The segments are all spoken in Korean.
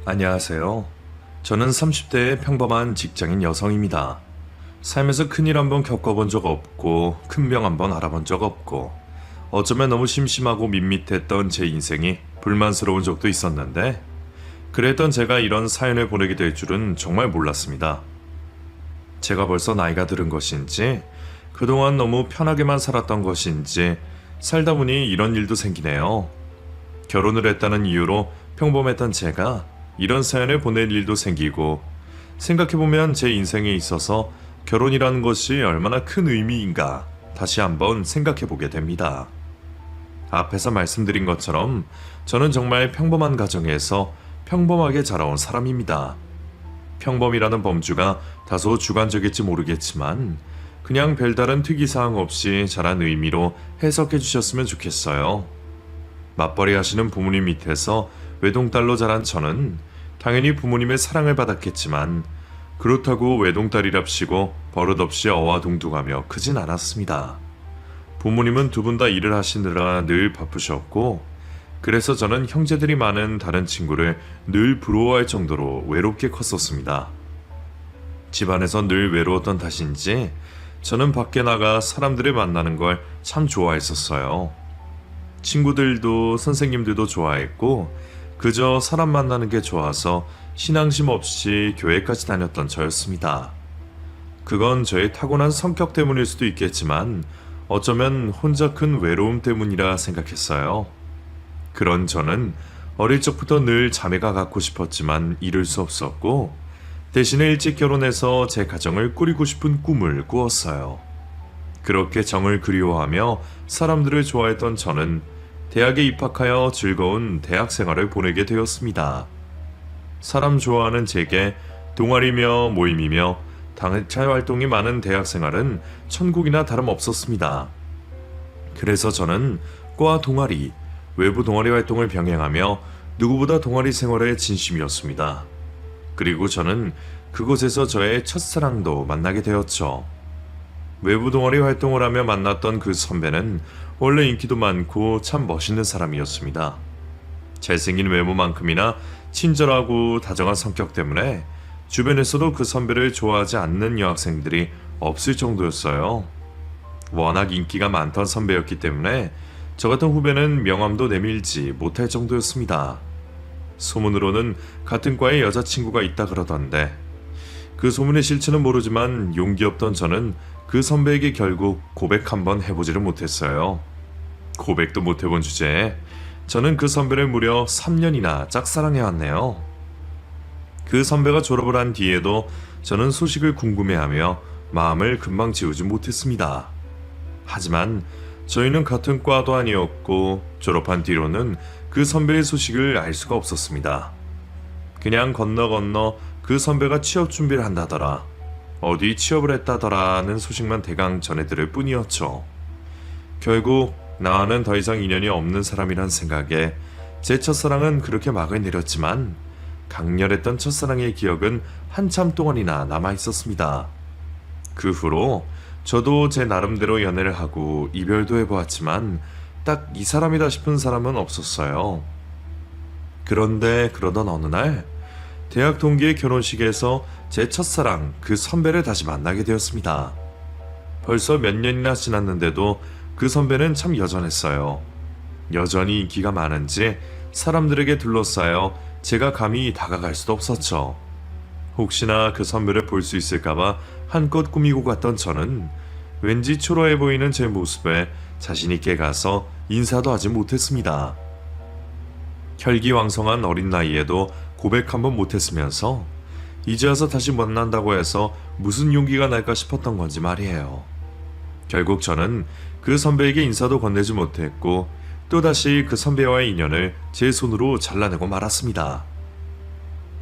안녕하세요. 저는 30대의 평범한 직장인 여성입니다. 삶에서 큰일 한번 겪어본 적 없고, 큰 병 한번 알아본 적 없고, 어쩌면 너무 심심하고 밋밋했던 제 인생이 불만스러운 적도 있었는데, 그랬던 제가 이런 사연을 보내게 될 줄은 정말 몰랐습니다. 제가 벌써 나이가 들은 것인지, 그동안 너무 편하게만 살았던 것인지, 살다 보니 이런 일도 생기네요. 결혼을 했다는 이유로 평범했던 제가 이런 사연을 보낼 일도 생기고, 생각해보면 제 인생에 있어서 결혼이라는 것이 얼마나 큰 의미인가 다시 한번 생각해보게 됩니다. 앞에서 말씀드린 것처럼 저는 정말 평범한 가정에서 평범하게 자라온 사람입니다. 평범이라는 범주가 다소 주관적일지 모르겠지만 그냥 별다른 특이사항 없이 자란 의미로 해석해 주셨으면 좋겠어요. 맞벌이 하시는 부모님 밑에서 외동딸로 자란 저는 당연히 부모님의 사랑을 받았겠지만 그렇다고 외동딸이랍시고 버릇없이 어와둥둥하며 크진 않았습니다. 부모님은 두 분 다 일을 하시느라 늘 바쁘셨고, 그래서 저는 형제들이 많은 다른 친구를 늘 부러워할 정도로 외롭게 컸었습니다. 집안에서 늘 외로웠던 탓인지 저는 밖에 나가 사람들을 만나는 걸 참 좋아했었어요. 친구들도 선생님들도 좋아했고, 그저 사람 만나는 게 좋아서 신앙심 없이 교회까지 다녔던 저였습니다. 그건 저의 타고난 성격 때문일 수도 있겠지만 어쩌면 혼자 큰 외로움 때문이라 생각했어요. 그런 저는 어릴 적부터 늘 자매가 갖고 싶었지만 이룰 수 없었고, 대신에 일찍 결혼해서 제 가정을 꾸리고 싶은 꿈을 꾸었어요. 그렇게 정을 그리워하며 사람들을 좋아했던 저는 대학에 입학하여 즐거운 대학 생활을 보내게 되었습니다. 사람 좋아하는 제게 동아리며 모임이며 단체 활동이 많은 대학 생활은 천국이나 다름없었습니다. 그래서 저는 과 동아리, 외부 동아리 활동을 병행하며 누구보다 동아리 생활에 진심이었습니다. 그리고 저는 그곳에서 저의 첫사랑도 만나게 되었죠. 외부 동아리 활동을 하며 만났던 그 선배는 원래 인기도 많고 참 멋있는 사람이었습니다. 잘생긴 외모만큼이나 친절하고 다정한 성격 때문에 주변에서도 그 선배를 좋아하지 않는 여학생들이 없을 정도였어요. 워낙 인기가 많던 선배였기 때문에 저 같은 후배는 명함도 내밀지 못할 정도였습니다. 소문으로는 같은 과에 여자친구가 있다 그러던데, 그 소문의 실체는 모르지만 용기 없던 저는 그 선배에게 결국 고백 한번 해보지를 못했어요. 고백도 못해본 주제에 저는 그 선배를 무려 3년이나 짝사랑해왔네요. 그 선배가 졸업을 한 뒤에도 저는 소식을 궁금해하며 마음을 금방 지우지 못했습니다. 하지만 저희는 같은 과도 아니었고 졸업한 뒤로는 그 선배의 소식을 알 수가 없었습니다. 그냥 건너 그 선배가 취업 준비를 한다더라, 어디 취업을 했다더라는 소식만 대강 전해들을 뿐이었죠. 결국 나와는 더 이상 인연이 없는 사람이란 생각에 제 첫사랑은 그렇게 막을 내렸지만 강렬했던 첫사랑의 기억은 한참 동안이나 남아있었습니다. 그 후로 저도 제 나름대로 연애를 하고 이별도 해보았지만 딱 이 사람이다 싶은 사람은 없었어요. 그런데 그러던 어느 날 대학 동기의 결혼식에서 제 첫사랑 그 선배를 다시 만나게 되었습니다. 벌써 몇 년이나 지났는데도 그 선배는 참 여전했어요. 여전히 인기가 많은지 사람들에게 둘러싸여 제가 감히 다가갈 수도 없었죠. 혹시나 그 선배를 볼 수 있을까봐 한껏 꾸미고 갔던 저는 왠지 초라해 보이는 제 모습에 자신있게 가서 인사도 하지 못했습니다. 혈기왕성한 어린 나이에도 고백 한번 못했으면서 이제 와서 다시 만난다고 해서 무슨 용기가 날까 싶었던 건지 말이에요. 결국 저는 그 선배에게 인사도 건네지 못했고 또다시 그 선배와의 인연을 제 손으로 잘라내고 말았습니다.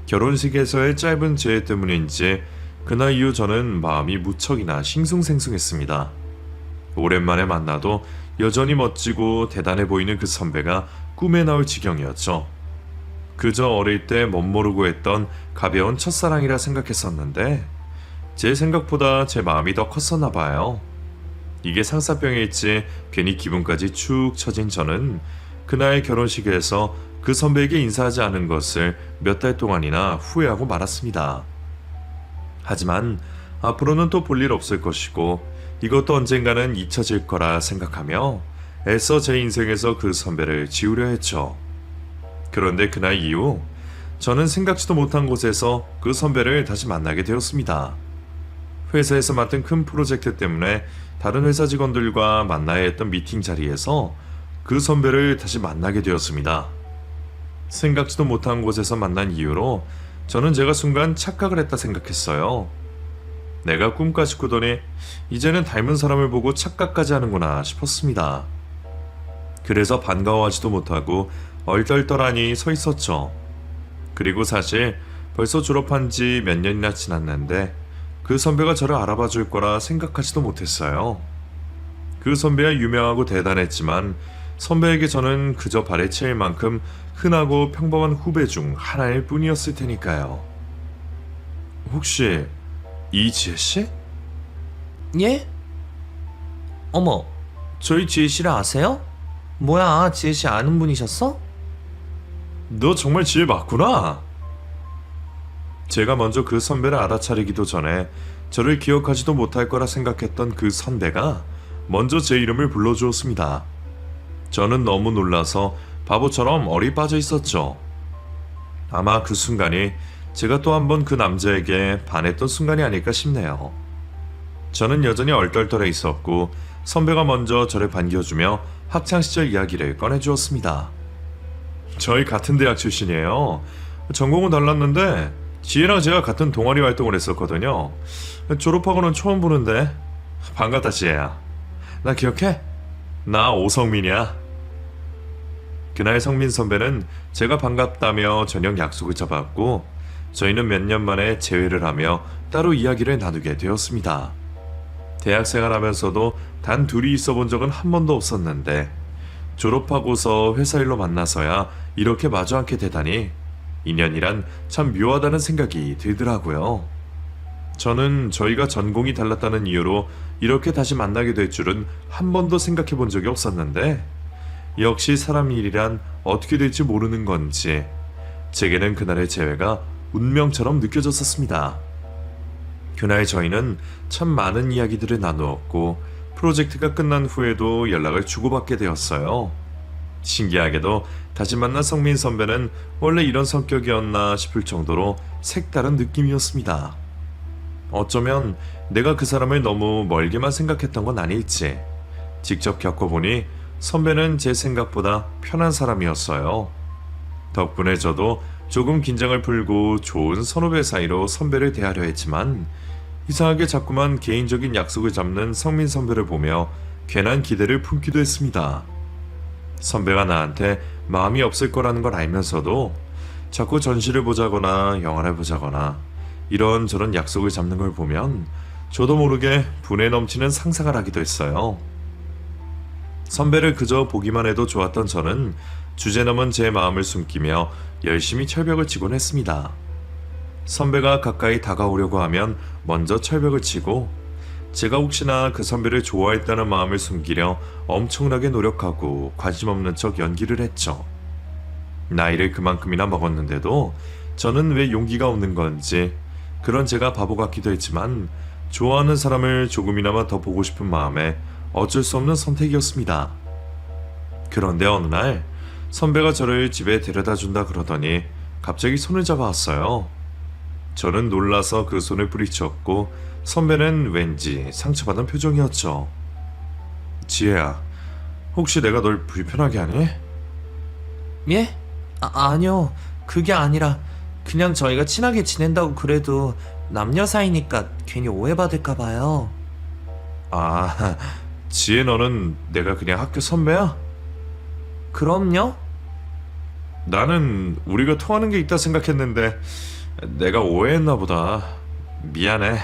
결혼식에서의 짧은 재회 때문인지 그날 이후 저는 마음이 무척이나 싱숭생숭했습니다. 오랜만에 만나도 여전히 멋지고 대단해 보이는 그 선배가 꿈에 나올 지경이었죠. 그저 어릴 때 멋모르고 했던 가벼운 첫사랑이라 생각했었는데 제 생각보다 제 마음이 더 컸었나 봐요. 이게 상사병일지 괜히 기분까지 축 처진 저는 그날 결혼식에서 그 그 선배에게 인사하지 않은 것을 몇 달 동안이나 후회하고 말았습니다. 하지만 앞으로는 또 볼 일 없을 것이고 이것도 언젠가는 잊혀질 거라 생각하며 애써 제 인생에서 그 선배를 지우려 했죠. 그런데 그날 이후 저는 생각지도 못한 곳에서 그 선배를 다시 만나게 되었습니다. 회사에서 맡은 큰 프로젝트 때문에 다른 회사 직원들과 만나야 했던 미팅 자리에서 그 선배를 다시 만나게 되었습니다. 생각지도 못한 곳에서 만난 이유로 저는 제가 순간 착각을 했다 생각했어요. 내가 꿈까지 꾸더니 이제는 닮은 사람을 보고 착각까지 하는구나 싶었습니다. 그래서 반가워하지도 못하고 얼떨떨하니 서 있었죠. 그리고 사실 벌써 졸업한 지 몇 년이나 지났는데 그 선배가 저를 알아봐 줄 거라 생각하지도 못했어요. 그 선배야 유명하고 대단했지만 선배에게 저는 그저 발에 채일 만큼 흔하고 평범한 후배 중 하나일 뿐이었을 테니까요. 혹시 이지혜 씨? 예? 어머, 저희 지혜 씨를 아세요? 뭐야, 지혜 씨 아는 분이셨어? 너 정말 지혜 맞구나. 제가 먼저 그 선배를 알아차리기도 전에 저를 기억하지도 못할 거라 생각했던 그 선배가 먼저 제 이름을 불러주었습니다. 저는 너무 놀라서 바보처럼 얼이 빠져 있었죠. 아마 그 순간이 제가 또 한 번 그 남자에게 반했던 순간이 아닐까 싶네요. 저는 여전히 얼떨떨해 있었고 선배가 먼저 저를 반겨주며 학창시절 이야기를 꺼내주었습니다. 저희 같은 대학 출신이에요. 전공은 달랐는데 지혜랑 제가 같은 동아리 활동을 했었거든요. 졸업하고는 처음 보는데 반갑다 지혜야. 나 기억해? 나 오성민이야. 그날 성민 선배는 제가 반갑다며 저녁 약속을 잡았고 저희는 몇 년 만에 재회를 하며 따로 이야기를 나누게 되었습니다. 대학생활 하면서도 단 둘이 있어 본 적은 한 번도 없었는데 졸업하고서 회사 일로 만나서야 이렇게 마주 앉게 되다니 인연이란 참 묘하다는 생각이 들더라고요. 저는 저희가 전공이 달랐다는 이유로 이렇게 다시 만나게 될 줄은 한 번도 생각해 본 적이 없었는데 역시 사람 일이란 어떻게 될지 모르는 건지 제게는 그날의 재회가 운명처럼 느껴졌었습니다. 그날 저희는 참 많은 이야기들을 나누었고 프로젝트가 끝난 후에도 연락을 주고받게 되었어요. 신기하게도 다시 만난 성민 선배는 원래 이런 성격이었나 싶을 정도로 색다른 느낌이었습니다. 어쩌면 내가 그 사람을 너무 멀게만 생각했던 건 아닐지 직접 겪어보니 선배는 제 생각보다 편한 사람이었어요. 덕분에 저도 조금 긴장을 풀고 좋은 선후배 사이로 선배를 대하려 했지만 이상하게 자꾸만 개인적인 약속을 잡는 성민 선배를 보며 괜한 기대를 품기도 했습니다. 선배가 나한테 마음이 없을 거라는 걸 알면서도 자꾸 전시를 보자거나 영화를 보자거나 이런저런 약속을 잡는 걸 보면 저도 모르게 분에 넘치는 상상을 하기도 했어요. 선배를 그저 보기만 해도 좋았던 저는 주제넘은 제 마음을 숨기며 열심히 철벽을 치곤 했습니다. 선배가 가까이 다가오려고 하면 먼저 철벽을 치고 제가 혹시나 그 선배를 좋아했다는 마음을 숨기려 엄청나게 노력하고 관심 없는 척 연기를 했죠. 나이를 그만큼이나 먹었는데도 저는 왜 용기가 없는 건지 그런 제가 바보 같기도 했지만 좋아하는 사람을 조금이나마 더 보고 싶은 마음에 어쩔 수 없는 선택이었습니다. 그런데 어느 날 선배가 저를 집에 데려다 준다 그러더니 갑자기 손을 잡아왔어요. 저는 놀라서 그 손을 뿌리쳤고 선배는 왠지 상처받은 표정이었죠. 지혜야, 혹시 내가 널 불편하게 하니? 예? 아니요. 그게 아니라 그냥 저희가 친하게 지낸다고 그래도 남녀 사이니까 괜히 오해받을까 봐요. 아, 지혜 너는 내가 그냥 학교 선배야? 그럼요? 나는 우리가 통하는 게 있다 생각했는데 내가 오해했나 보다. 미안해.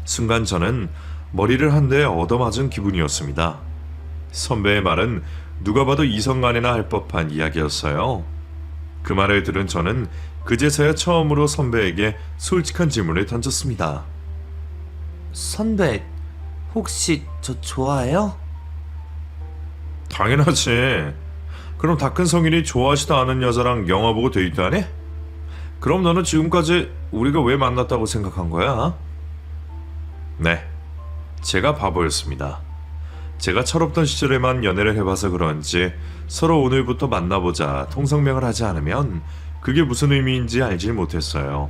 순간 저는 머리를 한 대 얻어맞은 기분이었습니다. 선배의 말은 누가 봐도 이성간에나 할 법한 이야기였어요. 그 말을 들은 저는 그제서야 처음으로 선배에게 솔직한 질문을 던졌습니다. 선배, 혹시 저 좋아해요? 당연하지. 그럼 다 큰 성인이 좋아하지도 않은 여자랑 영화 보고 데이트하니? 그럼 너는 지금까지 우리가 왜 만났다고 생각한 거야? 네, 제가 바보였습니다. 제가 철없던 시절에만 연애를 해봐서 그런지 서로 오늘부터 만나보자 통성명을 하지 않으면 그게 무슨 의미인지 알질 못했어요.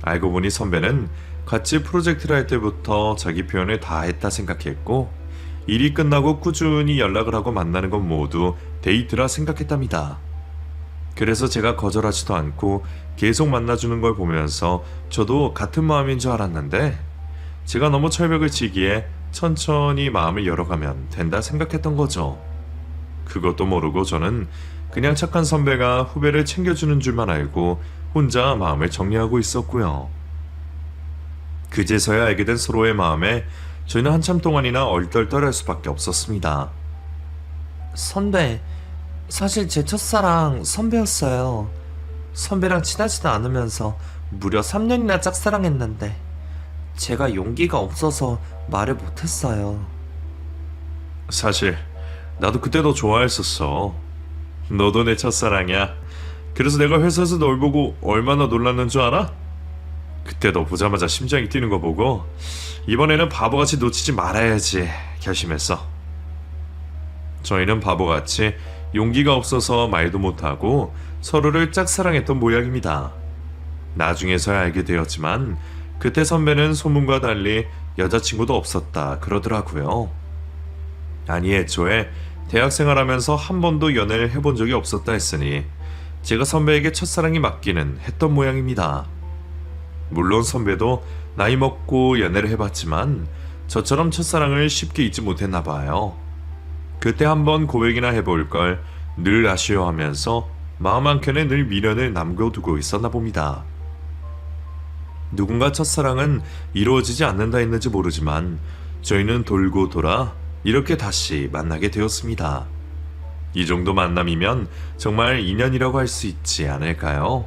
알고 보니 선배는 같이 프로젝트를 할 때부터 자기 표현을 다 했다 생각했고 일이 끝나고 꾸준히 연락을 하고 만나는 건 모두 데이트라 생각했답니다. 그래서 제가 거절하지도 않고 계속 만나주는 걸 보면서 저도 같은 마음인 줄 알았는데 제가 너무 철벽을 치기에 천천히 마음을 열어가면 된다 생각했던 거죠. 그것도 모르고 저는 그냥 착한 선배가 후배를 챙겨주는 줄만 알고 혼자 마음을 정리하고 있었고요. 그제서야 알게 된 서로의 마음에 저희는 한참 동안이나 얼떨떨할 수밖에 없었습니다. 선배, 사실 제 첫사랑 선배였어요. 선배랑 친하지도 않으면서 무려 3년이나 짝사랑했는데 제가 용기가 없어서 말을 못했어요. 사실 나도 그때 너 좋아했었어. 너도 내 첫사랑이야. 그래서 내가 회사에서 널 보고 얼마나 놀랐는 줄 알아? 그때 너 보자마자 심장이 뛰는 거 보고 이번에는 바보같이 놓치지 말아야지 결심했어. 저희는 바보같이 용기가 없어서 말도 못하고 서로를 짝사랑했던 모양입니다. 나중에서야 알게 되었지만 그때 선배는 소문과 달리 여자친구도 없었다 그러더라고요. 아니 애초에 대학생활하면서 한 번도 연애를 해본 적이 없었다 했으니 제가 선배에게 첫사랑이 맞기는 했던 모양입니다. 물론 선배도 나이 먹고 연애를 해봤지만 저처럼 첫사랑을 쉽게 잊지 못했나 봐요. 그때 한번 고백이나 해볼 걸 늘 아쉬워하면서 마음 한켠에 늘 미련을 남겨두고 있었나 봅니다. 누군가 첫사랑은 이루어지지 않는다 했는지 모르지만 저희는 돌고 돌아 이렇게 다시 만나게 되었습니다. 이 정도 만남이면 정말 인연이라고 할 수 있지 않을까요?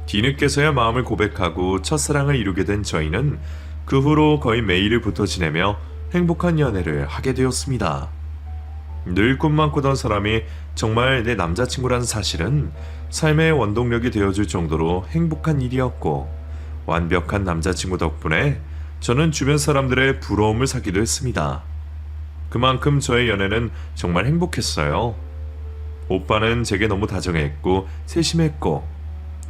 뒤늦게서야 마음을 고백하고 첫사랑을 이루게 된 저희는 그 후로 거의 매일을 붙어 지내며 행복한 연애를 하게 되었습니다. 늘 꿈만 꾸던 사람이 정말 내 남자친구라는 사실은 삶의 원동력이 되어줄 정도로 행복한 일이었고 완벽한 남자친구 덕분에 저는 주변 사람들의 부러움을 사기도 했습니다. 그만큼 저의 연애는 정말 행복했어요. 오빠는 제게 너무 다정했고 세심했고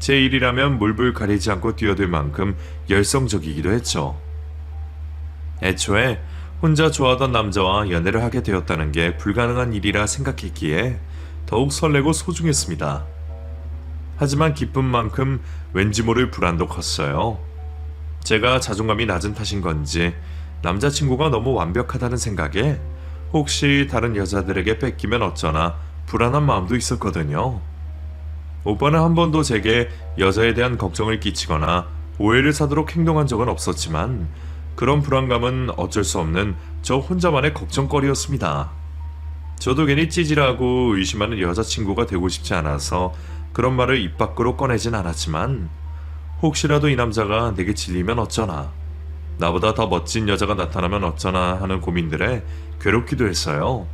제 일이라면 물불 가리지 않고 뛰어들 만큼 열성적이기도 했죠. 애초에 혼자 좋아하던 남자와 연애를 하게 되었다는 게 불가능한 일이라 생각했기에 더욱 설레고 소중했습니다. 하지만 기쁜 만큼 왠지 모를 불안도 컸어요. 제가 자존감이 낮은 탓인 건지 남자친구가 너무 완벽하다는 생각에 혹시 다른 여자들에게 뺏기면 어쩌나 불안한 마음도 있었거든요. 오빠는 한 번도 제게 여자에 대한 걱정을 끼치거나 오해를 사도록 행동한 적은 없었지만 그런 불안감은 어쩔 수 없는 저 혼자만의 걱정거리였습니다. 저도 괜히 찌질하고 의심하는 여자친구가 되고 싶지 않아서 그런 말을 입 밖으로 꺼내진 않았지만 혹시라도 이 남자가 내게 질리면 어쩌나, 나보다 더 멋진 여자가 나타나면 어쩌나 하는 고민들에 괴롭기도 했어요.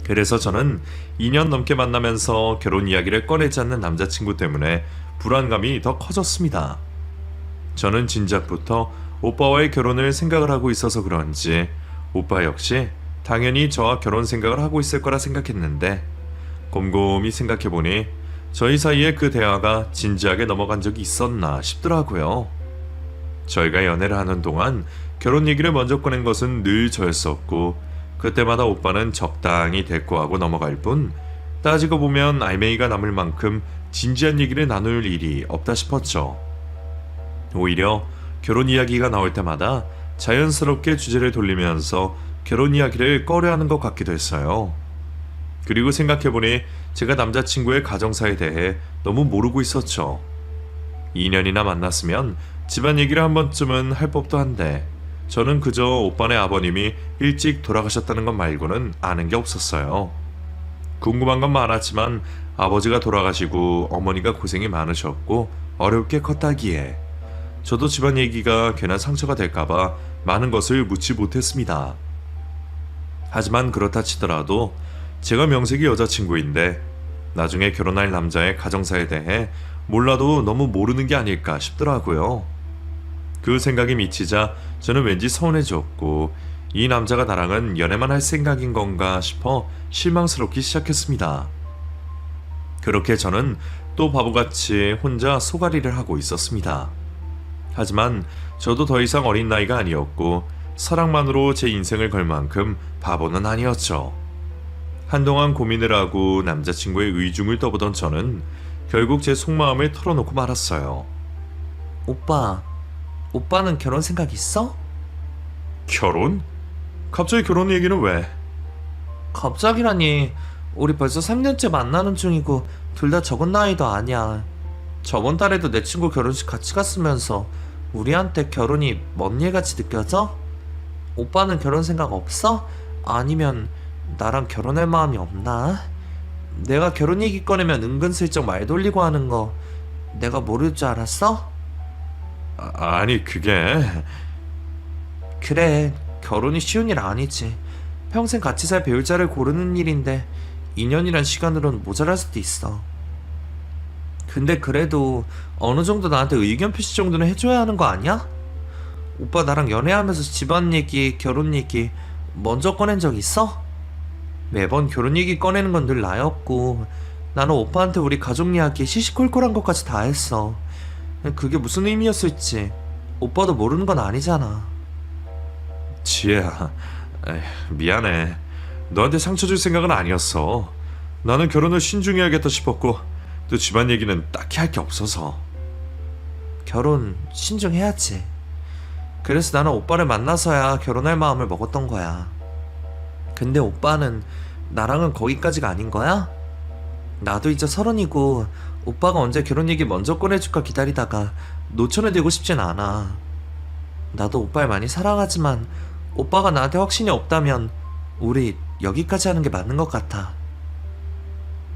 그래서 저는 2년 넘게 만나면서 결혼 이야기를 꺼내지 않는 남자친구 때문에 불안감이 더 커졌습니다. 저는 진작부터 오빠와의 결혼을 생각을 하고 있어서 그런지 오빠 역시 당연히 저와 결혼 생각을 하고 있을 거라 생각했는데 곰곰이 생각해보니 저희 사이에 그 대화가 진지하게 넘어간 적이 있었나 싶더라고요. 저희가 연애를 하는 동안 결혼 얘기를 먼저 꺼낸 것은 늘 저였었고 그때마다 오빠는 적당히 대꾸하고 넘어갈 뿐 따지고 보면 알맹이가 남을 만큼 진지한 얘기를 나눌 일이 없다 싶었죠. 오히려 결혼 이야기가 나올 때마다 자연스럽게 주제를 돌리면서 결혼 이야기를 꺼려하는 것 같기도 했어요. 그리고 생각해보니 제가 남자친구의 가정사에 대해 너무 모르고 있었죠. 2년이나 만났으면 집안 얘기를 한 번쯤은 할 법도 한데 저는 그저 오빠네 아버님이 일찍 돌아가셨다는 것 말고는 아는 게 없었어요. 궁금한 건 많았지만 아버지가 돌아가시고 어머니가 고생이 많으셨고 어렵게 컸다기에 저도 집안 얘기가 괜한 상처가 될까봐 많은 것을 묻지 못했습니다. 하지만 그렇다 치더라도 제가 명색이 여자친구인데 나중에 결혼할 남자의 가정사에 대해 몰라도 너무 모르는 게 아닐까 싶더라고요. 그 생각이 미치자 저는 왠지 서운해졌고 이 남자가 나랑은 연애만 할 생각인 건가 싶어 실망스럽기 시작했습니다. 그렇게 저는 또 바보같이 혼자 소가리를 하고 있었습니다. 하지만 저도 더 이상 어린 나이가 아니었고 사랑만으로 제 인생을 걸 만큼 바보는 아니었죠. 한동안 고민을 하고 남자친구의 의중을 떠보던 저는 결국 제 속마음을 털어놓고 말았어요. 오빠는 결혼 생각 있어? 결혼? 갑자기 결혼 얘기는 왜? 갑자기라니. 우리 벌써 3년째 만나는 중이고 둘 다 적은 나이도 아니야. 저번 달에도 내 친구 결혼식 같이 갔으면서 우리한테 결혼이 먼 일같이 느껴져? 오빠는 결혼 생각 없어? 아니면 나랑 결혼할 마음이 없나? 내가 결혼 얘기 꺼내면 은근슬쩍 말 돌리고 하는 거 내가 모를 줄 알았어? 아니 그게... 그래, 결혼이 쉬운 일 아니지. 평생 같이 살 배우자를 고르는 일인데 2년이란 시간으로는 모자랄 수도 있어. 근데 그래도 어느 정도 나한테 의견 표시 정도는 해줘야 하는 거 아니야? 오빠 나랑 연애하면서 집안 얘기, 결혼 얘기 먼저 꺼낸 적 있어? 매번 결혼 얘기 꺼내는 건 늘 나였고 나는 오빠한테 우리 가족 이야기 시시콜콜한 것까지 다 했어. 그게 무슨 의미였을지 오빠도 모르는 건 아니잖아. 지혜야, 미안해. 너한테 상처 줄 생각은 아니었어. 나는 결혼을 신중해야겠다 싶었고 또 집안 얘기는 딱히 할 게 없어서. 결혼 신중해야지. 그래서 나는 오빠를 만나서야 결혼할 마음을 먹었던 거야. 근데 오빠는 나랑은 거기까지가 아닌 거야? 나도 이제 30이고 오빠가 언제 결혼 얘기 먼저 꺼내줄까 기다리다가 노천에 들고 싶진 않아. 나도 오빠를 많이 사랑하지만 오빠가 나한테 확신이 없다면 우리 여기까지 하는 게 맞는 것 같아.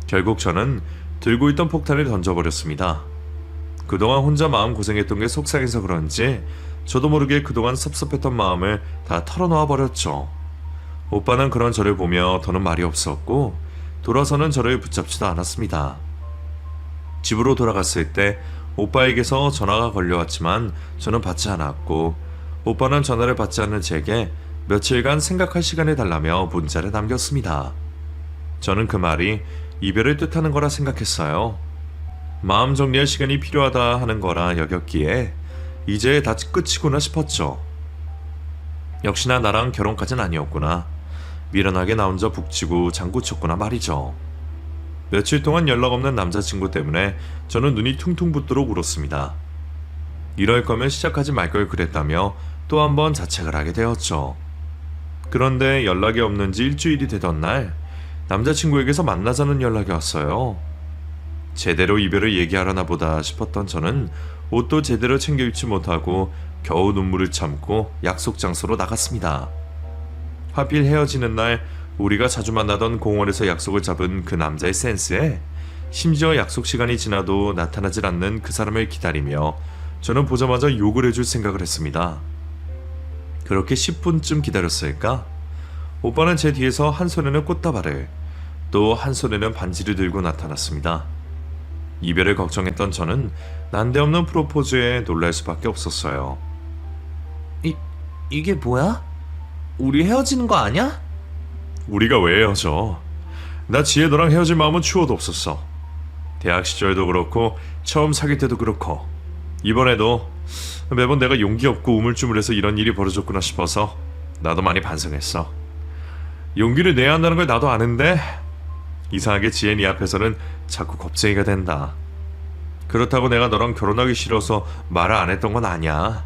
결국 저는 들고 있던 폭탄을 던져버렸습니다. 그동안 혼자 마음고생했던 게 속상해서 그런지 저도 모르게 그동안 섭섭했던 마음을 다 털어놓아 버렸죠. 오빠는 그런 저를 보며 더는 말이 없었고 돌아서는 저를 붙잡지도 않았습니다. 집으로 돌아갔을 때 오빠에게서 전화가 걸려왔지만 저는 받지 않았고 오빠는 전화를 받지 않는 제게 며칠간 생각할 시간을 달라며 문자를 남겼습니다. 저는 그 말이 이별을 뜻하는 거라 생각했어요. 마음 정리할 시간이 필요하다 하는 거라 여겼기에 이제 다 끝이구나 싶었죠. 역시나 나랑 결혼까지는 아니었구나. 미련하게 나 혼자 북치고 장구쳤구나 말이죠. 며칠 동안 연락 없는 남자친구 때문에 저는 눈이 퉁퉁 붓도록 울었습니다. 이럴 거면 시작하지 말 걸 그랬다며 또 한 번 자책을 하게 되었죠. 그런데 연락이 없는 지 일주일이 되던 날 남자친구에게서 만나자는 연락이 왔어요. 제대로 이별을 얘기하려나 보다 싶었던 저는 옷도 제대로 챙겨 입지 못하고 겨우 눈물을 참고 약속 장소로 나갔습니다. 하필 헤어지는 날 우리가 자주 만나던 공원에서 약속을 잡은 그 남자의 센스에 심지어 약속 시간이 지나도 나타나질 않는 그 사람을 기다리며 저는 보자마자 욕을 해줄 생각을 했습니다. 그렇게 10분쯤 기다렸을까? 오빠는 제 뒤에서 한 손에는 꽃다발을 또 한 손에는 반지를 들고 나타났습니다. 이별을 걱정했던 저는 난데없는 프로포즈에 놀랄 수밖에 없었어요. 이게 뭐야? 우리 헤어지는 거 아니야? 우리가 왜 헤어져? 나 지혜 너랑 헤어질 마음은 추워도 없었어. 대학 시절도 그렇고 처음 사귈 때도 그렇고 이번에도 매번 내가 용기 없고 우물쭈물해서 이런 일이 벌어졌구나 싶어서 나도 많이 반성했어. 용기를 내야 한다는 걸 나도 아는데 이상하게 지혜 네 앞에서는 자꾸 겁쟁이가 된다. 그렇다고 내가 너랑 결혼하기 싫어서 말을 안 했던 건 아니야.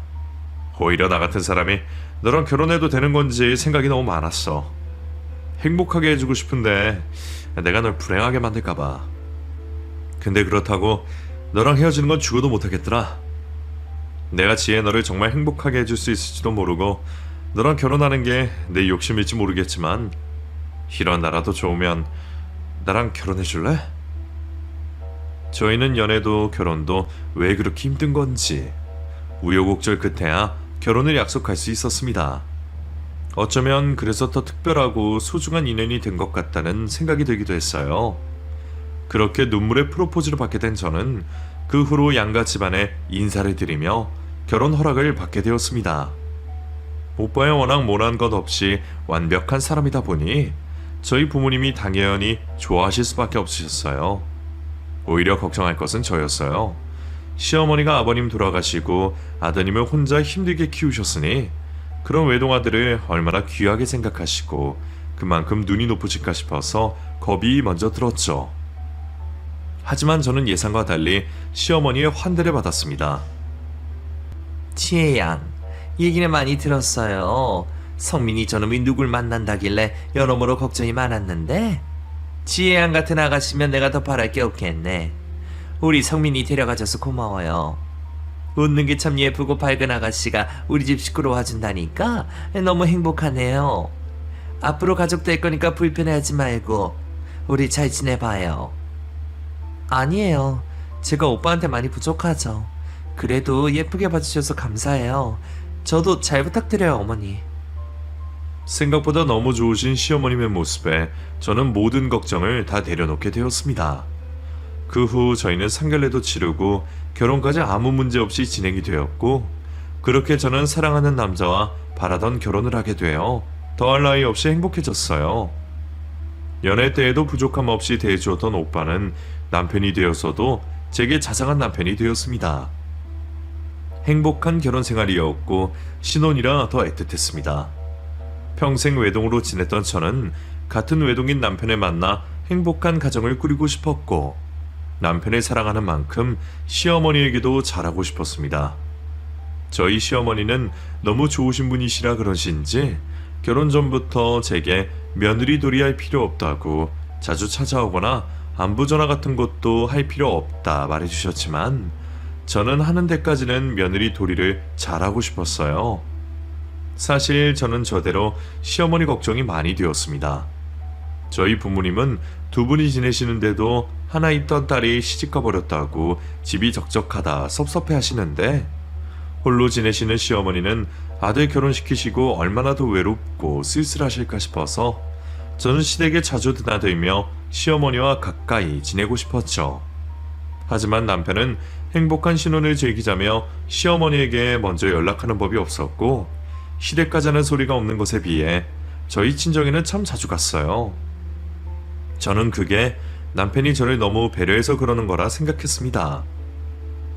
오히려 나 같은 사람이 너랑 결혼해도 되는 건지 생각이 너무 많았어. 행복하게 해주고 싶은데 내가 널 불행하게 만들까봐. 근데 그렇다고 너랑 헤어지는 건 죽어도 못하겠더라. 내가 지혜 너를 정말 행복하게 해줄 수 있을지도 모르고 너랑 결혼하는 게 내 욕심일지 모르겠지만 이런 나라도 좋으면 나랑 결혼해줄래? 저희는 연애도 결혼도 왜 그렇게 힘든 건지 우여곡절 끝에야 결혼을 약속할 수 있었습니다. 어쩌면 그래서 더 특별하고 소중한 인연이 된 것 같다는 생각이 들기도 했어요. 그렇게 눈물의 프로포즈를 받게 된 저는 그 후로 양가 집안에 인사를 드리며 결혼 허락을 받게 되었습니다. 오빠야 워낙 모난 것 없이 완벽한 사람이다 보니 저희 부모님이 당연히 좋아하실 수밖에 없으셨어요. 오히려 걱정할 것은 저였어요. 시어머니가 아버님 돌아가시고 아드님을 혼자 힘들게 키우셨으니 그런 외동아들을 얼마나 귀하게 생각하시고 그만큼 눈이 높으실까 싶어서 겁이 먼저 들었죠. 하지만 저는 예상과 달리 시어머니의 환대를 받았습니다. 지혜 양, 얘기는 많이 들었어요. 성민이 저놈이 누굴 만난다길래 여러모로 걱정이 많았는데 지혜 양 같은 아가씨면 내가 더 바랄 게 없겠네. 우리 성민이 데려가줘서 고마워요. 웃는 게 참 예쁘고 밝은 아가씨가 우리 집 식구로 와준다니까 너무 행복하네요. 앞으로 가족 될 거니까 불편해하지 말고 우리 잘 지내봐요. 아니에요. 제가 오빠한테 많이 부족하죠. 그래도 예쁘게 봐주셔서 감사해요. 저도 잘 부탁드려요, 어머니. 생각보다 너무 좋으신 시어머님의 모습에 저는 모든 걱정을 다 내려놓게 되었습니다. 그 후 저희는 상견례도 치르고 결혼까지 아무 문제 없이 진행이 되었고, 그렇게 저는 사랑하는 남자와 바라던 결혼을 하게 되어 더할 나위 없이 행복해졌어요. 연애 때에도 부족함 없이 대해주었던 오빠는 남편이 되어서도 제게 자상한 남편이 되었습니다. 행복한 결혼 생활이었고 신혼이라 더 애틋했습니다. 평생 외동으로 지냈던 저는 같은 외동인 남편을 만나 행복한 가정을 꾸리고 싶었고 남편을 사랑하는 만큼 시어머니에게도 잘하고 싶었습니다. 저희 시어머니는 너무 좋으신 분이시라 그러신지 결혼 전부터 제게 며느리 도리할 필요 없다고 자주 찾아오거나 안부 전화 같은 것도 할 필요 없다 말해주셨지만 저는 하는 데까지는 며느리 도리를 잘하고 싶었어요. 사실 저는 저대로 시어머니 걱정이 많이 되었습니다. 저희 부모님은 두 분이 지내시는데도 하나 있던 딸이 시집가 버렸다고 집이 적적하다 섭섭해 하시는데 홀로 지내시는 시어머니는 아들 결혼시키시고 얼마나 더 외롭고 쓸쓸하실까 싶어서 저는 시댁에 자주 드나들며 시어머니와 가까이 지내고 싶었죠. 하지만 남편은 행복한 신혼을 즐기자며 시어머니에게 먼저 연락하는 법이 없었고 시댁 가자는 소리가 없는 것에 비해 저희 친정에는 참 자주 갔어요. 저는 그게 남편이 저를 너무 배려해서 그러는 거라 생각했습니다.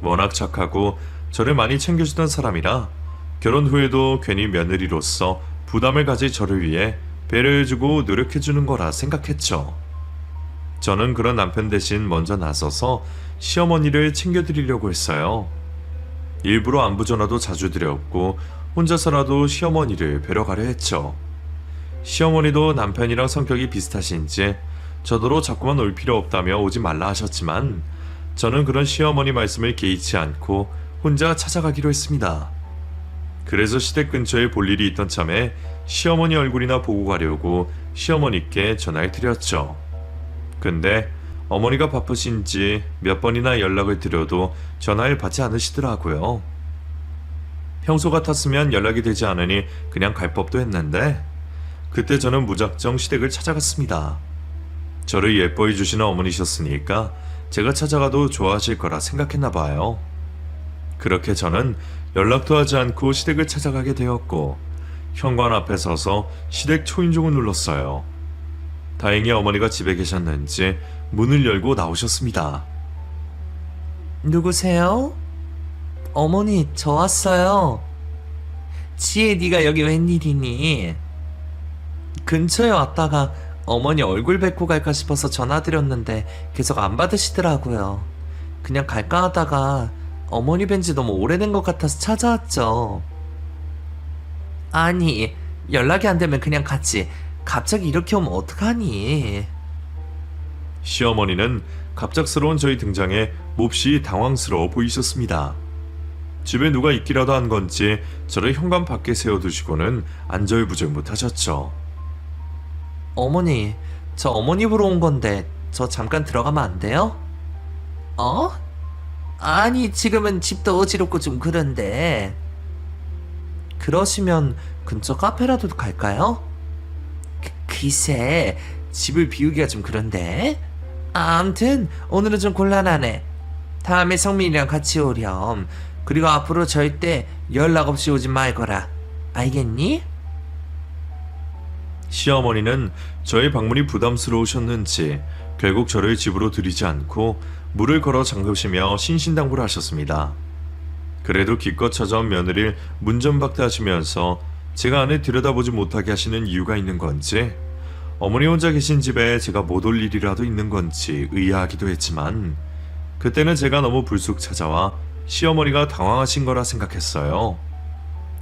워낙 착하고 저를 많이 챙겨주던 사람이라 결혼 후에도 괜히 며느리로서 부담을 가질 저를 위해 배려해주고 노력해주는 거라 생각했죠. 저는 그런 남편 대신 먼저 나서서 시어머니를 챙겨드리려고 했어요. 일부러 안부 전화도 자주 드렸고 혼자서라도 시어머니를 뵈러 가려 했죠. 시어머니도 남편이랑 성격이 비슷하신지 저더러 자꾸만 올 필요 없다며 오지 말라 하셨지만 저는 그런 시어머니 말씀을 개의치 않고 혼자 찾아가기로 했습니다. 그래서 시댁 근처에 볼 일이 있던 참에 시어머니 얼굴이나 보고 가려고 시어머니께 전화를 드렸죠. 근데 어머니가 바쁘신지 몇 번이나 연락을 드려도 전화를 받지 않으시더라고요. 평소 같았으면 연락이 되지 않으니 그냥 갈 법도 했는데 그때 저는 무작정 시댁을 찾아갔습니다. 저를 예뻐해 주시는 어머니셨으니까 제가 찾아가도 좋아하실 거라 생각했나 봐요. 그렇게 저는 연락도 하지 않고 시댁을 찾아가게 되었고 현관 앞에 서서 시댁 초인종을 눌렀어요. 다행히 어머니가 집에 계셨는지 문을 열고 나오셨습니다. 누구세요? 어머니, 저 왔어요. 지혜, 네가 여기 웬일이니? 근처에 왔다가 어머니 얼굴 뵙고 갈까 싶어서 전화드렸는데 계속 안 받으시더라고요. 그냥 갈까 하다가 어머니 뵌지 너무 오래된 것 같아서 찾아왔죠. 아니, 연락이 안 되면 그냥 갔지. 갑자기 이렇게 오면 어떡하니? 시어머니는 갑작스러운 저희 등장에 몹시 당황스러워 보이셨습니다. 집에 누가 있기라도 한 건지 저를 현관 밖에 세워두시고는 안절부절 못하셨죠. 어머니, 저 어머니 보러 온 건데 저 잠깐 들어가면 안 돼요? 어? 아니, 지금은 집도 어지럽고 좀 그런데. 그러시면 근처 카페라도 갈까요? 글쎄, 집을 비우기가 좀 그런데. 암튼 오늘은 좀 곤란하네. 다음에 성민이랑 같이 오렴. 그리고 앞으로 절대 연락 없이 오지 말거라. 알겠니? 시어머니는 저의 방문이 부담스러우셨는지 결국 저를 집으로 들이지 않고 물을 걸어 잠그시며 신신당부를 하셨습니다. 그래도 기껏 찾아온 며느리를 문전박대하시면서 제가 안에 들여다보지 못하게 하시는 이유가 있는 건지, 어머니 혼자 계신 집에 제가 못 올 일이라도 있는 건지 의아하기도 했지만, 그때는 제가 너무 불쑥 찾아와 시어머니가 당황하신 거라 생각했어요.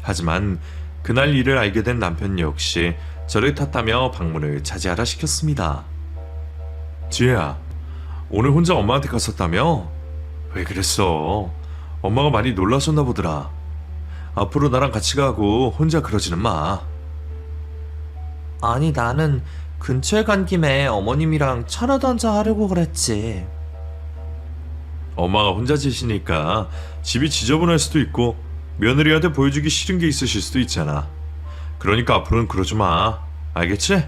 하지만 그날 일을 알게 된 남편 역시 저를 탓하며 방문을 자제하라 시켰습니다. 지혜야, 오늘 혼자 엄마한테 갔었다며? 왜 그랬어? 엄마가 많이 놀라셨나 보더라. 앞으로 나랑 같이 가고 혼자 그러지는 마. 아니, 나는 근처에 간 김에 어머님이랑 차라도 한잔 하려고 그랬지. 엄마가 혼자 지시니까 집이 지저분할 수도 있고 며느리한테 보여주기 싫은 게 있으실 수도 있잖아. 그러니까 앞으로는 그러지 마. 알겠지?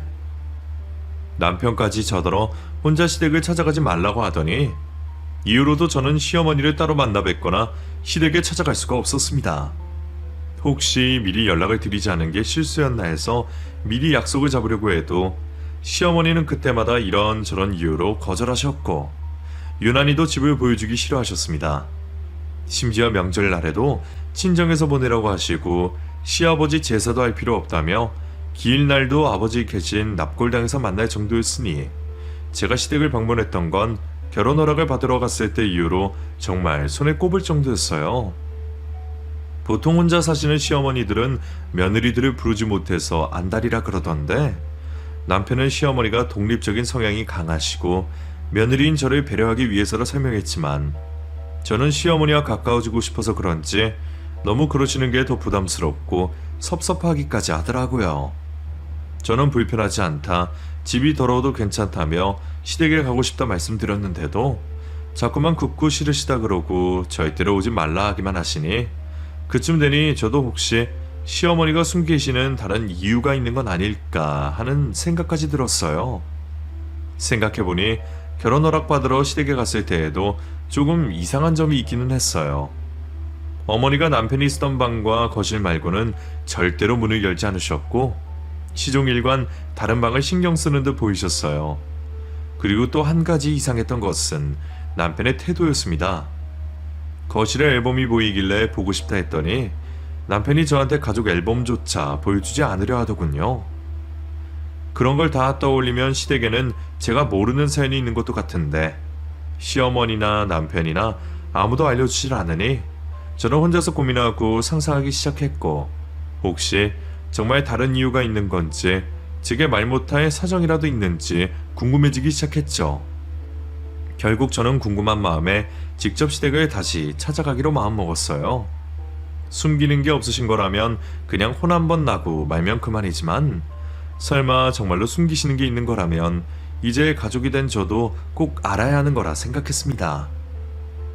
남편까지 저더러 혼자 시댁을 찾아가지 말라고 하더니, 이후로도 저는 시어머니를 따로 만나 뵙거나 시댁에 찾아갈 수가 없었습니다. 혹시 미리 연락을 드리지 않은 게 실수였나 해서 미리 약속을 잡으려고 해도 시어머니는 그때마다 이런저런 이유로 거절하셨고, 유난히도 집을 보여주기 싫어하셨습니다. 심지어 명절날에도 친정에서 보내라고 하시고 시아버지 제사도 할 필요 없다며 기일날도 아버지 계신 납골당에서 만날 정도였으니, 제가 시댁을 방문했던 건 결혼 허락을 받으러 갔을 때 이후로 정말 손에 꼽을 정도였어요. 보통 혼자 사시는 시어머니들은 며느리들을 부르지 못해서 안달이라 그러던데, 남편은 시어머니가 독립적인 성향이 강하시고 며느리인 저를 배려하기 위해서라 설명했지만, 저는 시어머니와 가까워지고 싶어서 그런지 너무 그러시는 게 더 부담스럽고 섭섭하기까지 하더라고요. 저는 불편하지 않다, 집이 더러워도 괜찮다며 시댁에 가고 싶다 말씀드렸는데도 자꾸만 굽고 싫으시다 그러고 절대로 오지 말라 하기만 하시니, 그쯤 되니 저도 혹시 시어머니가 숨기시는 다른 이유가 있는 건 아닐까 하는 생각까지 들었어요. 생각해보니 결혼 허락 받으러 시댁에 갔을 때에도 조금 이상한 점이 있기는 했어요. 어머니가 남편이 쓰던 방과 거실 말고는 절대로 문을 열지 않으셨고, 시종일관 다른 방을 신경 쓰는 듯 보이셨어요. 그리고 또 한 가지 이상했던 것은 남편의 태도였습니다. 거실에 앨범이 보이길래 보고 싶다 했더니 남편이 저한테 가족 앨범조차 보여주지 않으려 하더군요. 그런 걸 다 떠올리면 시댁에는 제가 모르는 사연이 있는 것도 같은데, 시어머니나 남편이나 아무도 알려주질 않으니 저는 혼자서 고민하고 상상하기 시작했고, 혹시 정말 다른 이유가 있는 건지, 제게 말 못할 사정이라도 있는지 궁금해지기 시작했죠. 결국 저는 궁금한 마음에 직접 시댁을 다시 찾아가기로 마음먹었어요. 숨기는 게 없으신 거라면 그냥 혼 한 번 나고 말면 그만이지만, 설마 정말로 숨기시는 게 있는 거라면 이제 가족이 된 저도 꼭 알아야 하는 거라 생각했습니다.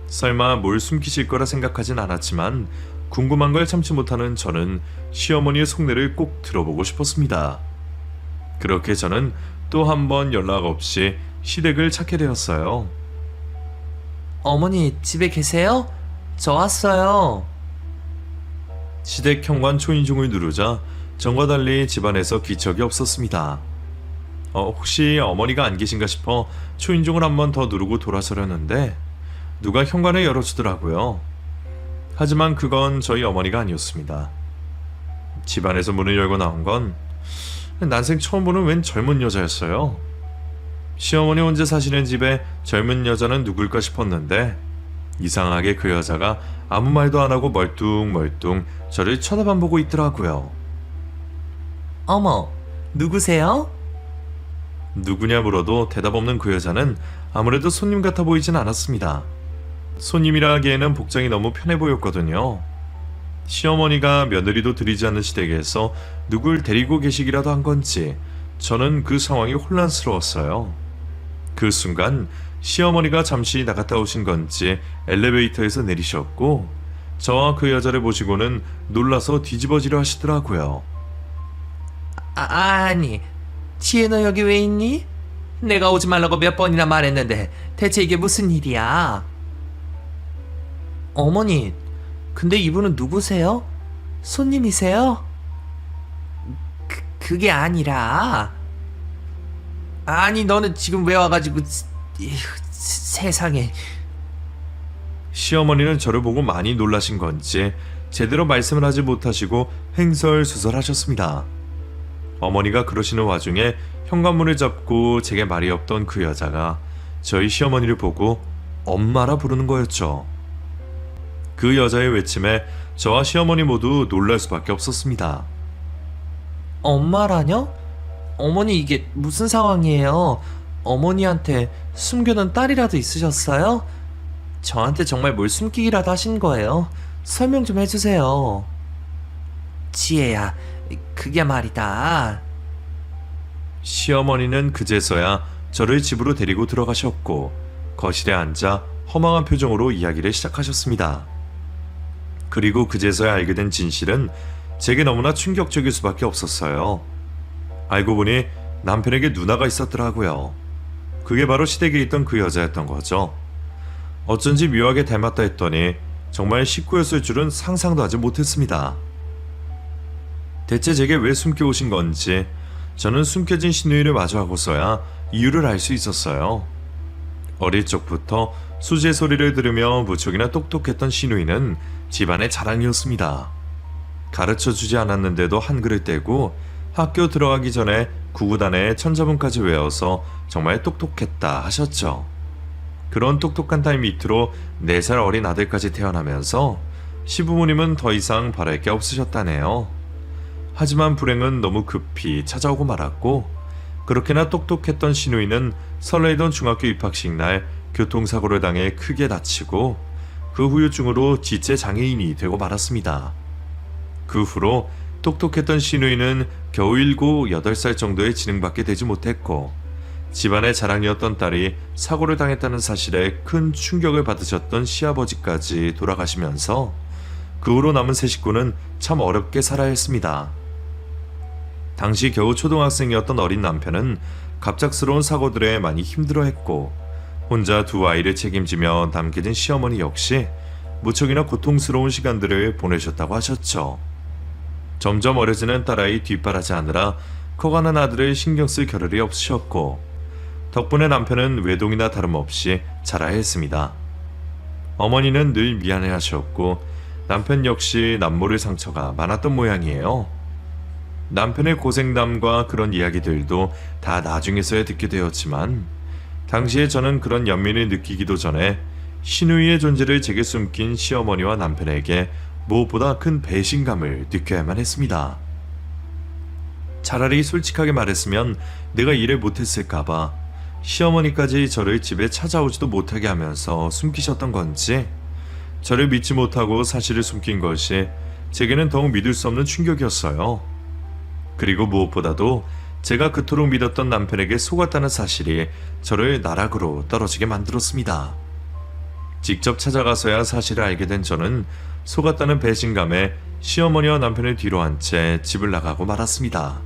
설마 뭘 숨기실 거라 생각하진 않았지만, 궁금한 걸 참지 못하는 저는 시어머니의 속내를 꼭 들어보고 싶었습니다. 그렇게 저는 또 한 번 연락 없이 시댁을 찾게 되었어요. 어머니, 집에 계세요? 저 왔어요. 시댁 현관 초인종을 누르자 전과 달리 집안에서 기척이 없었습니다. 혹시 어머니가 안 계신가 싶어 초인종을 한 번 더 누르고 돌아서려는데 누가 현관을 열어주더라고요. 하지만 그건 저희 어머니가 아니었습니다. 집안에서 문을 열고 나온 건 난생 처음 보는 웬 젊은 여자였어요. 시어머니 혼자 사시는 집에 젊은 여자는 누굴까 싶었는데, 이상하게 그 여자가 아무 말도 안 하고 멀뚱멀뚱 저를 쳐다만 보고 있더라고요. 어머, 누구세요? 누구냐 물어도 대답 없는 그 여자는 아무래도 손님 같아 보이진 않았습니다. 손님이라 하기에는 복장이 너무 편해 보였거든요. 시어머니가 며느리도 들이지 않는 시댁에서 누굴 데리고 계시기라도 한 건지 저는 그 상황이 혼란스러웠어요. 그 순간 시어머니가 잠시 나갔다 오신 건지 엘리베이터에서 내리셨고, 저와 그 여자를 보시고는 놀라서 뒤집어지려 하시더라고요. 아니, 지혜 너 여기 왜 있니? 내가 오지 말라고 몇 번이나 말했는데 대체 이게 무슨 일이야? 어머니, 근데 이분은 누구세요? 손님이세요? 그게 아니라... 아니, 너는 지금 왜 와가지고... 세상에... 시어머니는 저를 보고 많이 놀라신 건지 제대로 말씀을 하지 못하시고 횡설수설하셨습니다. 어머니가 그러시는 와중에 현관문을 잡고 제게 말이 없던 그 여자가 저희 시어머니를 보고 엄마라 부르는 거였죠. 그 여자의 외침에 저와 시어머니 모두 놀랄 수밖에 없었습니다. 엄마라뇨? 어머니, 이게 무슨 상황이에요? 어머니한테 숨겨둔 딸이라도 있으셨어요? 저한테 정말 뭘 숨기기라도 하신 거예요? 설명 좀 해주세요. 지혜야, 그게 말이다. 시어머니는 그제서야 저를 집으로 데리고 들어가셨고 거실에 앉아 허망한 표정으로 이야기를 시작하셨습니다. 그리고 그제서야 알게 된 진실은 제게 너무나 충격적일 수밖에 없었어요. 알고 보니 남편에게 누나가 있었더라고요. 그게 바로 시댁에 있던 그 여자였던 거죠. 어쩐지 묘하게 닮았다 했더니 정말 식구였을 줄은 상상도 하지 못했습니다. 대체 제게 왜 숨겨오신 건지 저는 숨겨진 시누이를 마주하고서야 이유를 알 수 있었어요. 어릴 적부터 수지의 소리를 들으며 무척이나 똑똑했던 시누이는 집안의 자랑이었습니다. 가르쳐주지 않았는데도 한글을 떼고 학교 들어가기 전에 구구단에 천자문까지 외워서 정말 똑똑했다 하셨죠. 그런 똑똑한 딸 밑으로 4살 어린 아들까지 태어나면서 시부모님은 더 이상 바랄 게 없으셨다네요. 하지만 불행은 너무 급히 찾아오고 말았고 그렇게나 똑똑했던 시누이는 설레이던 중학교 입학식 날 교통사고를 당해 크게 다치고 그 후유증으로 지체 장애인이 되고 말았습니다. 그 후로 똑똑했던 시누이는 겨우 7, 8살 정도의 지능밖에 되지 못했고 집안의 자랑이었던 딸이 사고를 당했다는 사실에 큰 충격을 받으셨던 시아버지까지 돌아가시면서 그 후로 남은 세 식구는 참 어렵게 살아야 했습니다. 당시 겨우 초등학생이었던 어린 남편은 갑작스러운 사고들에 많이 힘들어했고 혼자 2 아이를 책임지며 남겨진 시어머니 역시 무척이나 고통스러운 시간들을 보내셨다고 하셨죠. 점점 어려지는 딸아이 뒷바라지하느라 커가는 아들을 신경 쓸 겨를이 없으셨고 덕분에 남편은 외동이나 다름없이 자라야 했습니다. 어머니는 늘 미안해하셨고 남편 역시 남모를 상처가 많았던 모양이에요. 남편의 고생담과 그런 이야기들도 다 나중에서야 듣게 되었지만 당시에 저는 그런 연민을 느끼기도 전에 시누이의 존재를 제게 숨긴 시어머니와 남편에게 무엇보다 큰 배신감을 느껴야만 했습니다. 차라리 솔직하게 말했으면 내가 일을 못했을까봐 시어머니까지 저를 집에 찾아오지도 못하게 하면서 숨기셨던 건지 저를 믿지 못하고 사실을 숨긴 것이 제게는 더욱 믿을 수 없는 충격이었어요. 그리고 무엇보다도 제가 그토록 믿었던 남편에게 속았다는 사실이 저를 나락으로 떨어지게 만들었습니다. 직접 찾아가서야 사실을 알게 된 저는 속았다는 배신감에 시어머니와 남편을 뒤로 한 채 집을 나가고 말았습니다.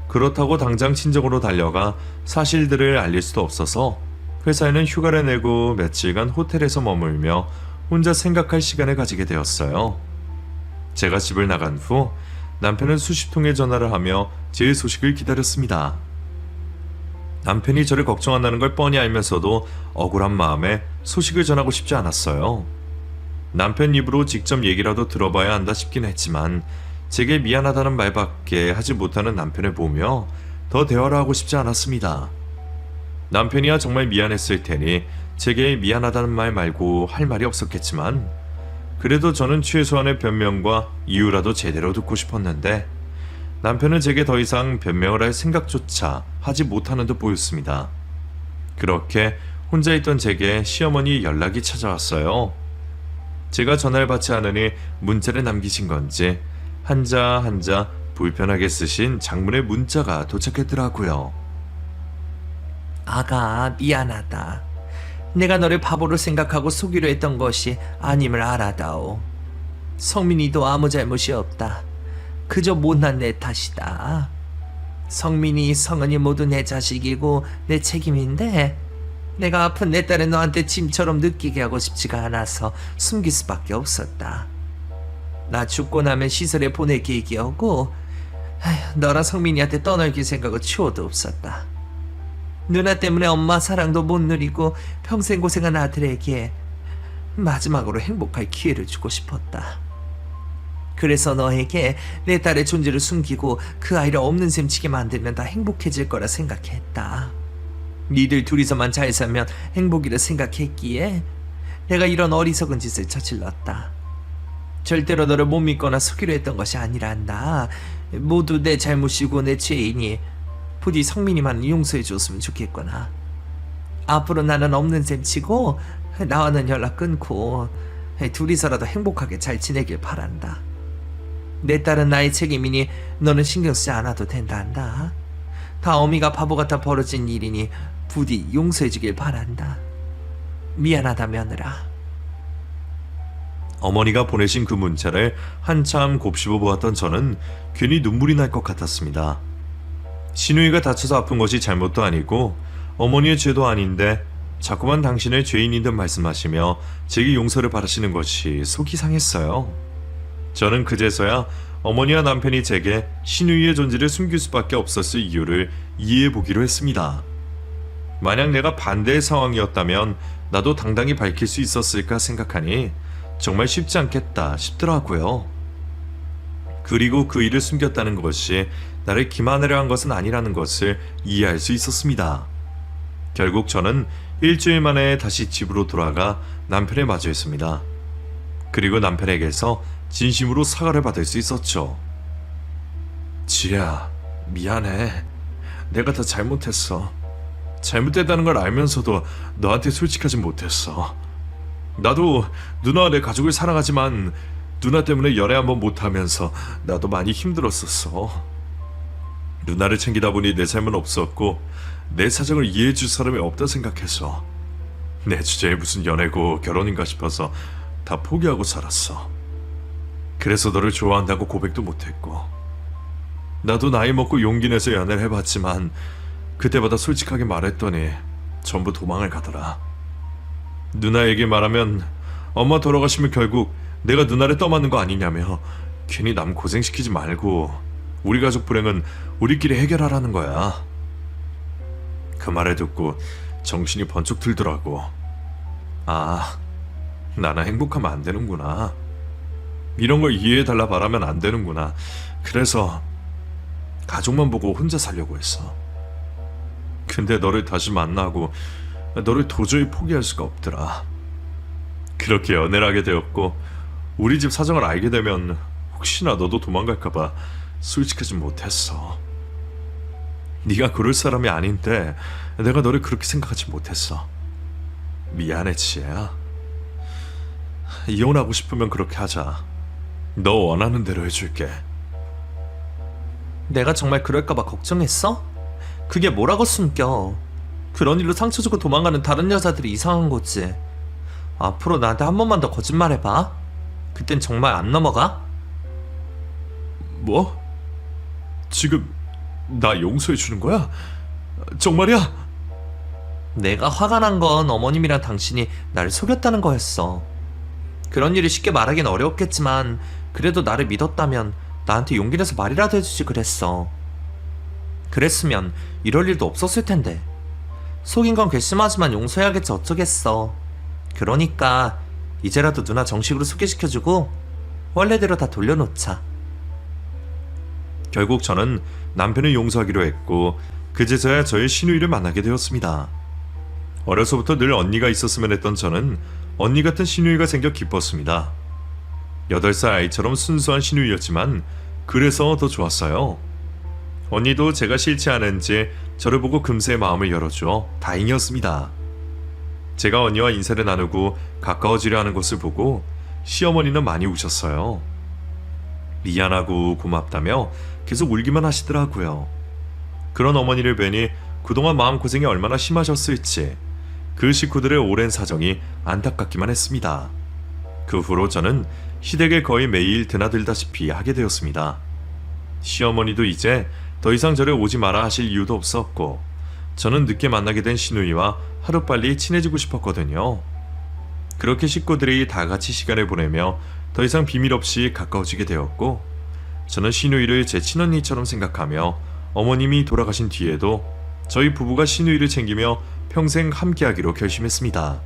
그렇다고 당장 친정으로 달려가 사실들을 알릴 수도 없어서 회사에는 휴가를 내고 며칠간 호텔에서 머물며 혼자 생각할 시간을 가지게 되었어요. 제가 집을 나간 후 남편은 수십 통의 전화를 하며 제 소식을 기다렸습니다. 남편이 저를 걱정한다는 걸 뻔히 알면서도 억울한 마음에 소식을 전하고 싶지 않았어요. 남편 입으로 직접 얘기라도 들어봐야 한다 싶긴 했지만 제게 미안하다는 말밖에 하지 못하는 남편을 보며 더 대화를 하고 싶지 않았습니다. 남편이야 정말 미안했을 테니 제게 미안하다는 말 말고 할 말이 없었겠지만 그래도 저는 최소한의 변명과 이유라도 제대로 듣고 싶었는데 남편은 제게 더 이상 변명을 할 생각조차 하지 못하는 듯 보였습니다. 그렇게 혼자 있던 제게 시어머니 연락이 찾아왔어요. 제가 전화를 받지 않으니 문자를 남기신 건지 한자 한자 불편하게 쓰신 장문의 문자가 도착했더라고요. 아가, 미안하다. 내가 너를 바보로 생각하고 속이려 했던 것이 아님을 알아다오. 성민이도 아무 잘못이 없다. 그저 못난 내 탓이다. 성민이, 성은이 모두 내 자식이고 내 책임인데 내가 아픈 내 딸을 너한테 짐처럼 느끼게 하고 싶지가 않아서 숨길 수밖에 없었다. 나 죽고 나면 시설에 보낼 계획이었고 너랑 성민이한테 떠넘길 생각은 추호도 없었다. 누나 때문에 엄마 사랑도 못 누리고 평생 고생한 아들에게 마지막으로 행복할 기회를 주고 싶었다. 그래서 너에게 내 딸의 존재를 숨기고 그 아이를 없는 셈 치게 만들면 다 행복해질 거라 생각했다. 니들 둘이서만 잘 살면 행복이라 생각했기에 내가 이런 어리석은 짓을 저질렀다. 절대로 너를 못 믿거나 속이려 했던 것이 아니란다. 모두 내 잘못이고 내 죄이니 부디 성민이만 용서해 줬으면 좋겠구나. 앞으로 나는 없는 셈 치고 나와는 연락 끊고 둘이서라도 행복하게 잘 지내길 바란다. 내 딸은 나의 책임이니 너는 신경 쓰지 않아도 된단다. 다 어미가 바보 같아 벌어진 일이니 부디 용서해 주길 바란다. 미안하다 며느라. 어머니가 보내신 그 문자를 한참 곱씹어 보았던 저는 괜히 눈물이 날 것 같았습니다. 신우이가 다쳐서 아픈 것이 잘못도 아니고 어머니의 죄도 아닌데 자꾸만 당신을 죄인인 듯 말씀하시며 제게 용서를 바라시는 것이 속이 상했어요. 저는 그제서야 어머니와 남편이 제게 신우이의 존재를 숨길 수밖에 없었을 이유를 이해해 보기로 했습니다. 만약 내가 반대의 상황이었다면 나도 당당히 밝힐 수 있었을까 생각하니 정말 쉽지 않겠다 싶더라고요. 그리고 그 일을 숨겼다는 것이 나를 기만하려 한 것은 아니라는 것을 이해할 수 있었습니다. 결국 저는 일주일 만에 다시 집으로 돌아가 남편을 마주했습니다. 그리고 남편에게서 진심으로 사과를 받을 수 있었죠. 지혜야, 미안해. 내가 다 잘못했어. 잘못됐다는 걸 알면서도 너한테 솔직하지 못했어. 나도 누나와 내 가족을 사랑하지만 누나 때문에 연애 한번 못하면서 나도 많이 힘들었었어. 누나를 챙기다 보니 내 삶은 없었고 내 사정을 이해해 줄 사람이 없다 생각해서 내 주제에 무슨 연애고 결혼인가 싶어서 다 포기하고 살았어. 그래서 너를 좋아한다고 고백도 못했고 나도 나이 먹고 용기 내서 연애를 해봤지만 그때마다 솔직하게 말했더니 전부 도망을 가더라. 누나에게 말하면 엄마 돌아가시면 결국 내가 누나를 떠맡는 거 아니냐며 괜히 남 고생시키지 말고 우리 가족 불행은 우리끼리 해결하라는 거야. 그 말을 듣고 정신이 번쩍 들더라고. 아, 나는 행복하면 안 되는구나. 이런 걸 이해해달라 바라면 안 되는구나. 그래서 가족만 보고 혼자 살려고 했어. 근데 너를 다시 만나고 너를 도저히 포기할 수가 없더라. 그렇게 연애를 하게 되었고 우리 집 사정을 알게 되면 혹시나 너도 도망갈까봐 솔직하지 못했어. 네가 그럴 사람이 아닌데 내가 너를 그렇게 생각하지 못했어. 미안해 지혜야. 이혼하고 싶으면 그렇게 하자. 너 원하는 대로 해줄게. 내가 정말 그럴까봐 걱정했어? 그게 뭐라고 숨겨. 그런 일로 상처 주고 도망가는 다른 여자들이 이상한 거지. 앞으로 나한테 한 번만 더 거짓말해봐. 그땐 정말 안 넘어가? 뭐? 지금 나 용서해 주는 거야? 정말이야? 내가 화가 난 건 어머님이랑 당신이 나를 속였다는 거였어. 그런 일을 쉽게 말하긴 어려웠겠지만 그래도 나를 믿었다면 나한테 용기 내서 말이라도 해주지 그랬어. 그랬으면 이럴 일도 없었을 텐데. 속인 건 괘씸하지만 용서해야겠지 어쩌겠어. 그러니까 이제라도 누나 정식으로 소개시켜주고 원래대로 다 돌려놓자. 결국 저는 남편을 용서하기로 했고 그제서야 저의 시누이를 만나게 되었습니다. 어려서부터 늘 언니가 있었으면 했던 저는 언니 같은 시누이가 생겨 기뻤습니다. 8살 아이처럼 순수한 시누이였지만 그래서 더 좋았어요. 언니도 제가 싫지 않은지 저를 보고 금세 마음을 열어주어 다행이었습니다. 제가 언니와 인사를 나누고 가까워지려 하는 것을 보고 시어머니는 많이 우셨어요. 미안하고 고맙다며 계속 울기만 하시더라고요. 그런 어머니를 뵈니 그동안 마음고생이 얼마나 심하셨을지 그 식구들의 오랜 사정이 안타깝기만 했습니다. 그 후로 저는 시댁에 거의 매일 드나들다시피 하게 되었습니다. 시어머니도 이제 더 이상 저를 오지 마라 하실 이유도 없었고 저는 늦게 만나게 된 신우이와 하루빨리 친해지고 싶었거든요. 그렇게 식구들이 다 같이 시간을 보내며 더 이상 비밀 없이 가까워지게 되었고 저는 신우이를 제 친언니처럼 생각하며 어머님이 돌아가신 뒤에도 저희 부부가 신우이를 챙기며 평생 함께하기로 결심했습니다.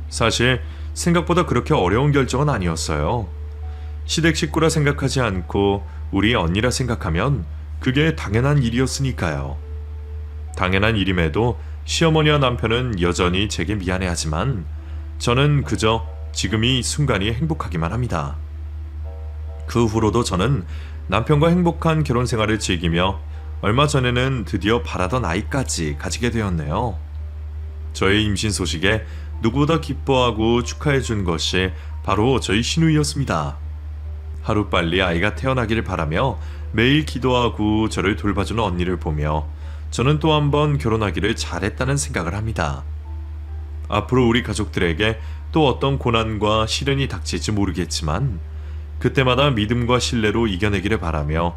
사실 생각보다 그렇게 어려운 결정은 아니었어요. 시댁 식구라 생각하지 않고 우리 언니라 생각하면 그게 당연한 일이었으니까요. 당연한 일임에도 시어머니와 남편은 여전히 제게 미안해하지만 저는 그저 지금 이 순간이 행복하기만 합니다. 그 후로도 저는 남편과 행복한 결혼 생활을 즐기며 얼마 전에는 드디어 바라던 아이까지 가지게 되었네요. 저의 임신 소식에 누구보다 기뻐하고 축하해준 것이 바로 저희 신우이였습니다. 하루빨리 아이가 태어나기를 바라며 매일 기도하고 저를 돌봐주는 언니를 보며 저는 또 한 번 결혼하기를 잘했다는 생각을 합니다. 앞으로 우리 가족들에게 또 어떤 고난과 시련이 닥칠지 모르겠지만 그때마다 믿음과 신뢰로 이겨내기를 바라며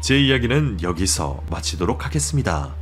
제 이야기는 여기서 마치도록 하겠습니다.